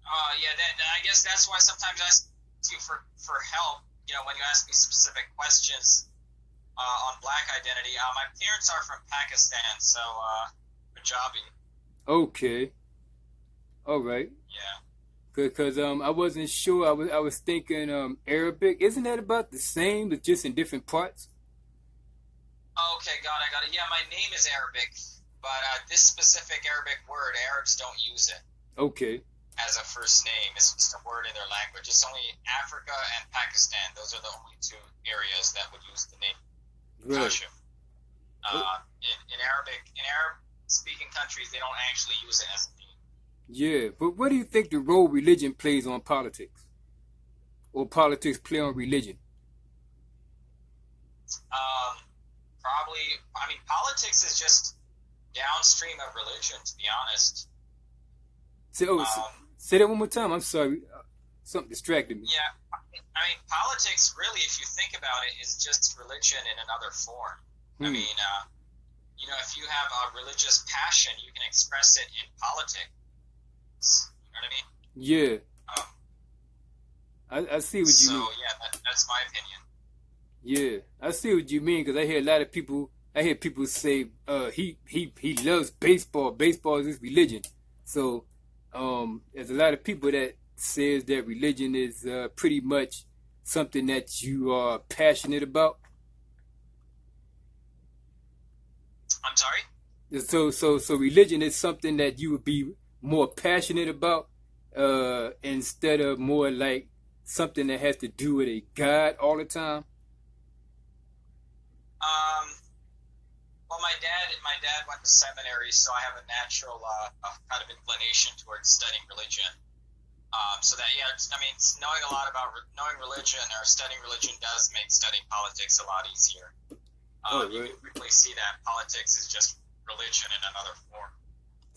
I guess that's why sometimes I ask you for help. When you ask me specific questions on black identity. My parents are from Pakistan, so Punjabi. Okay. All right. Yeah. Because I wasn't sure. I was thinking Arabic. Isn't that about the same, but just in different parts? Okay, got it. Yeah, my name is Arabic, but this specific Arabic word, Arabs don't use it. Okay. As a first name. It's just a word in their language. It's only Africa and Pakistan. Those are the only two areas that would use the name Kashiff. In Arab-speaking countries, they don't actually use it as a name. Yeah, but what do you think the role religion plays on politics? Or politics play on religion? Probably, politics is just downstream of religion, to be honest. Say that one more time. I'm sorry. Something distracted me. Yeah. Politics, really, if you think about it, is just religion in another form. If you have a religious passion, you can express it in politics. You know what I mean? Yeah. I see what you mean. So, yeah, that's my opinion. Yeah, I see what you mean because I hear a lot of people. I hear people say he loves baseball. Baseball is his religion. So there's a lot of people that says that religion is pretty much something that you are passionate about. I'm sorry? So religion is something that you would be more passionate about instead of more like something that has to do with a God all the time. Well, my dad went to seminary, so I have a natural kind of inclination towards studying religion. Knowing religion or studying religion does make studying politics a lot easier. Right. You can really see that politics is just religion in another form.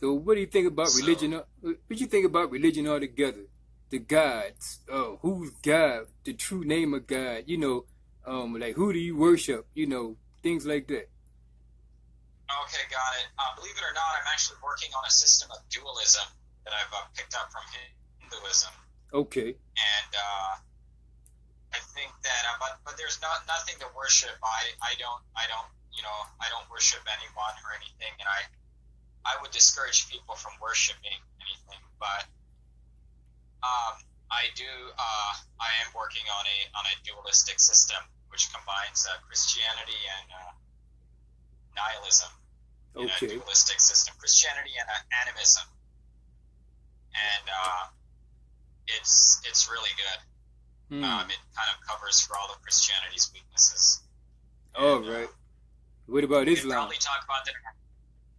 So what do you think about religion? What do you think about religion altogether? The gods, who's God, the true name of God, like who do you worship, things like that. Okay, got it. Believe it or not, I'm actually working on a system of dualism that I've picked up from Hinduism. Okay. And I think that, but there's nothing to worship. I don't worship anyone or anything, and I would discourage people from worshiping anything. But I am working on a dualistic system which combines Christianity and nihilism. Okay. In a dualistic system, Christianity and animism, and it's really good. It kind of covers for all of Christianity's weaknesses. All right. What about Islam? We can probably talk about that.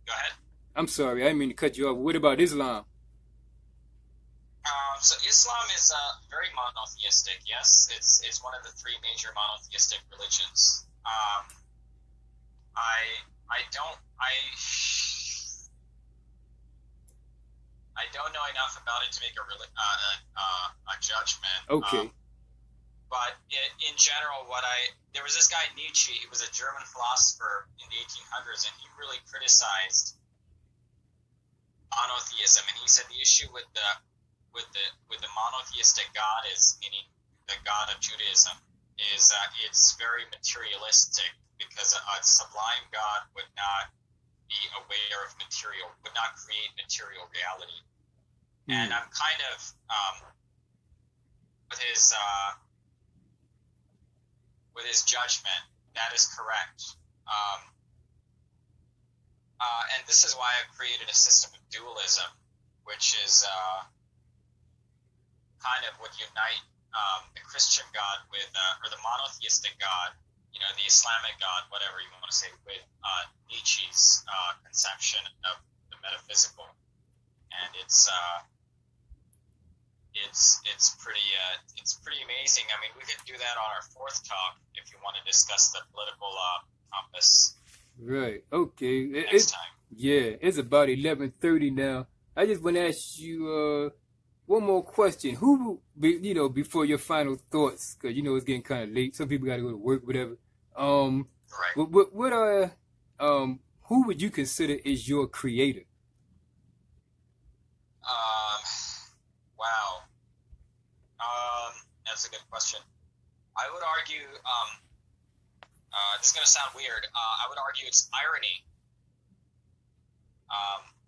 Go ahead. I'm sorry, I didn't mean to cut you off. What about Islam? So Islam is very monotheistic. Yes, it's one of the three major monotheistic religions. I don't know enough about it to make a judgment. Okay. But in general, there was this guy Nietzsche. He was a German philosopher in the 1800s, and he really criticized monotheism. And he said the issue with the monotheistic God is, meaning the God of Judaism, is that it's very materialistic, because a sublime God would not be aware of would not create material reality. And I'm kind of with his judgment, that is correct. And this is why I've created a system of dualism, which is kind of would unite the Christian God with, or the monotheistic God, the Islamic God, whatever you want to say, with Nietzsche's conception of the metaphysical. And it's pretty amazing. I mean, we could do that on our fourth talk if you want to discuss the political compass. Right. Okay. Next time. Yeah, it's about 11:30 now. I just want to ask you one more question. Who, before your final thoughts, because it's getting kind of late. Some people got to go to work, whatever. Right. What are who would you consider is your creator? Wow. That's a good question. I would argue, this is going to sound weird. I would argue it's irony.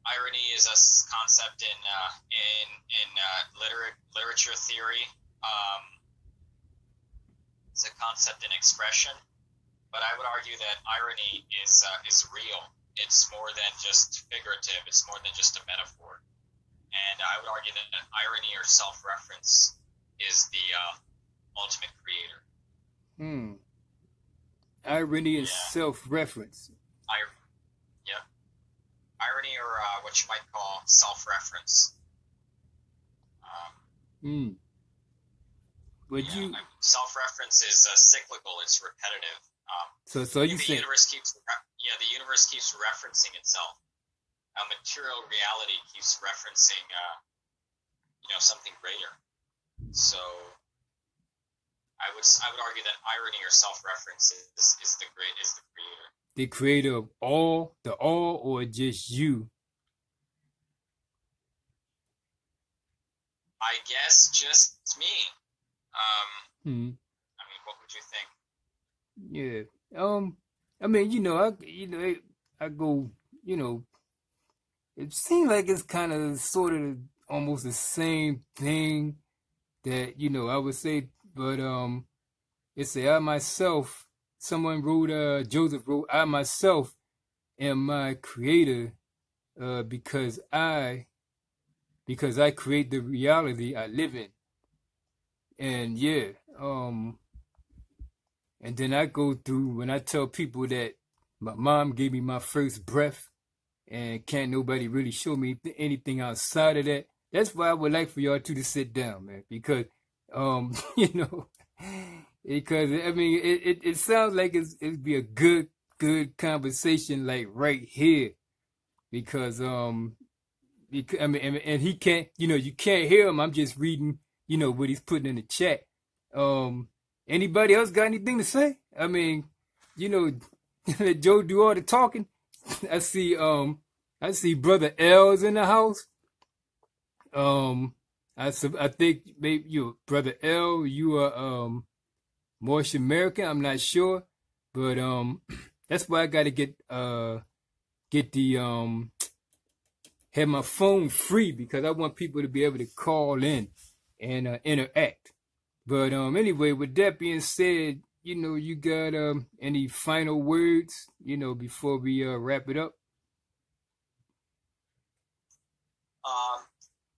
Irony is a concept in literature theory. It's a concept in expression, but I would argue that irony is real. It's more than just figurative. It's more than just a metaphor. And I would argue that irony or self-reference is the ultimate creator. Irony and self-reference. Irony, or what you might call self-reference. Self-reference is cyclical. It's repetitive. So you think the universe keeps referencing itself. Material reality keeps referencing, something greater. So I would argue that irony or self-reference is the creator. The creator of all, or just you? I guess just me. I mean, what would you think? Yeah. I mean, I go, it seems like it's kind of sort of almost the same thing that, I would say, but it's I myself, Joseph wrote, I myself am my creator because I create the reality I live in. And and then I go through, when I tell people that my mom gave me my first breath and can't nobody really show me anything outside of that. That's why I would like for y'all two to sit down, man, because, because, I mean, it sounds like it'd be a good conversation, like right here, because, I mean, and he can't, you can't hear him. I'm just reading, what he's putting in the chat. Anybody else got anything to say? I mean, let Joe do all the talking. I see Brother L's in the house. I think maybe you, Brother L, you are Moorish American. I'm not sure, but that's why I got to get the have my phone free, because I want people to be able to call in and interact. But anyway, with that being said, you got any final words, before we wrap it up?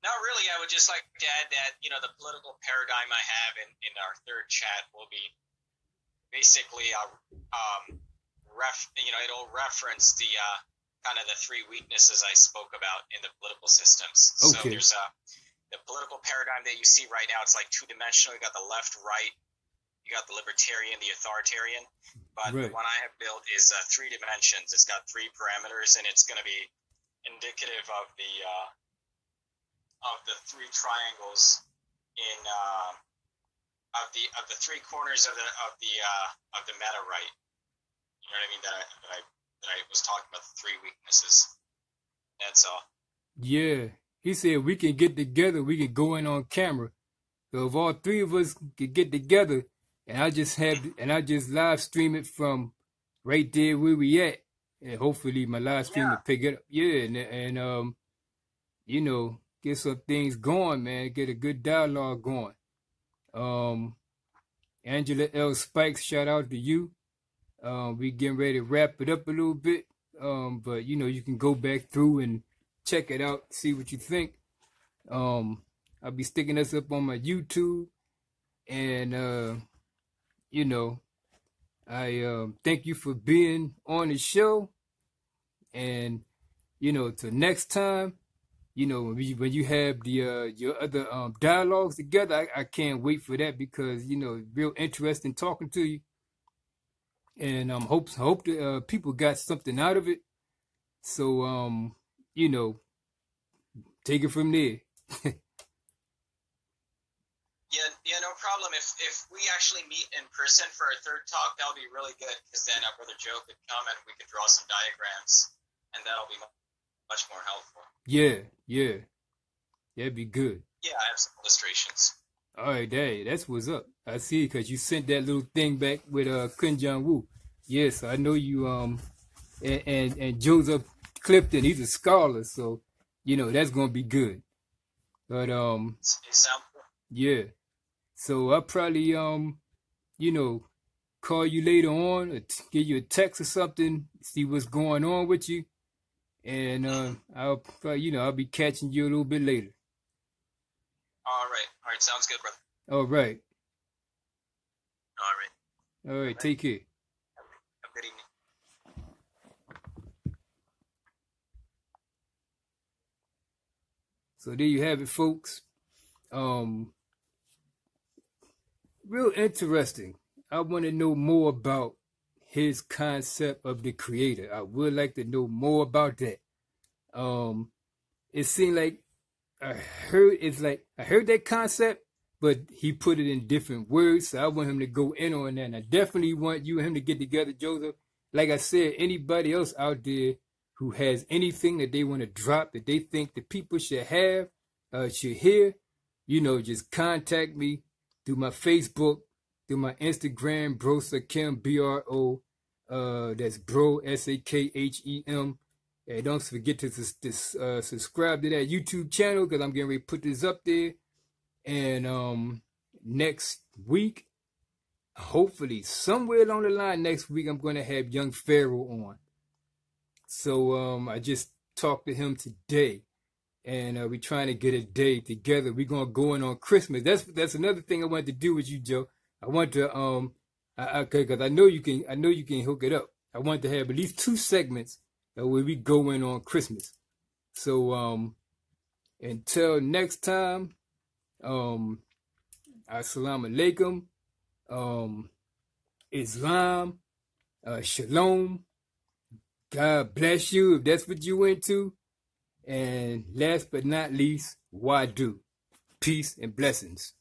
Not really. I would just like to add that, the political paradigm I have in our third chat will be basically, it'll reference the kind of the three weaknesses I spoke about in the political systems. Okay. So there's the political paradigm that you see right now. It's like two-dimensional. You got the left, right. You got the libertarian, the authoritarian. But right. The one I have built is 3 dimensions. It's got 3 parameters, and it's going to be indicative of the 3 triangles in of the three corners of the Meteright. You know what I mean? That I was talking about, the three weaknesses. That's all. Yeah. He said we can get together, we can go in on camera. So if all three of us could get together, and I just live stream it from right there where we at, and hopefully my live stream will pick it up. Yeah, and you know, get some things going, man. Get a good dialogue going. Angela L. Spikes, shout out to you. We getting ready to wrap it up a little bit. But you know, you can go back through and check it out, see what you think. I'll be sticking this up on my YouTube, and you know, I thank you for being on the show, and you know, till next time, you know, when you have the your other dialogues together, I can't wait for that, because you know, real interesting talking to you, and hope the people got something out of it. So you know, take it from there. Yeah, no problem. If we actually meet in person for a third talk, that'll be really good, because then our brother Joe could come and we could draw some diagrams, and that'll be much more helpful. Yeah, that'd be good. Yeah, I have some illustrations. All right, that's what's up. I see, because you sent that little thing back with Kun Jong Woo. Yes, I know you. And Joseph Clifton, he's a scholar, so you know that's gonna be good. But You sound good. yeah. So I'll probably you know, call you later on, or give you a text or something, see what's going on with you, and I'll probably, you know, I'll be catching you a little bit later. All right, sounds good, brother. All right. All right. Take care. Have a good evening. So there you have it, folks. Real interesting. I want to know more about his concept of the creator. I would like to know more about that. It seemed like I heard that concept, but he put it in different words. So I want him to go in on that. And I definitely want you and him to get together, Joseph. Like I said, anybody else out there who has anything that they want to drop, that they think the people should have, should hear, you know, just contact me through my Facebook, through my Instagram, Bro Sakem, BRO. That's Bro, SAKHEM. And don't forget to subscribe to that YouTube channel, because I'm getting ready to put this up there. And next week, hopefully somewhere along the line next week, I'm going to have Young Pharaoh on. So I just talked to him today, and we're trying to get a day together. We're going to go in on Christmas. That's another thing I wanted to do with you, Joe. I want to because I know you can hook it up. I want to have at least 2 segments where we go in on Christmas. So until next time, assalamu alaikum, Islam, shalom, God bless you if that's what you into, and last but not least, wadu, peace and blessings.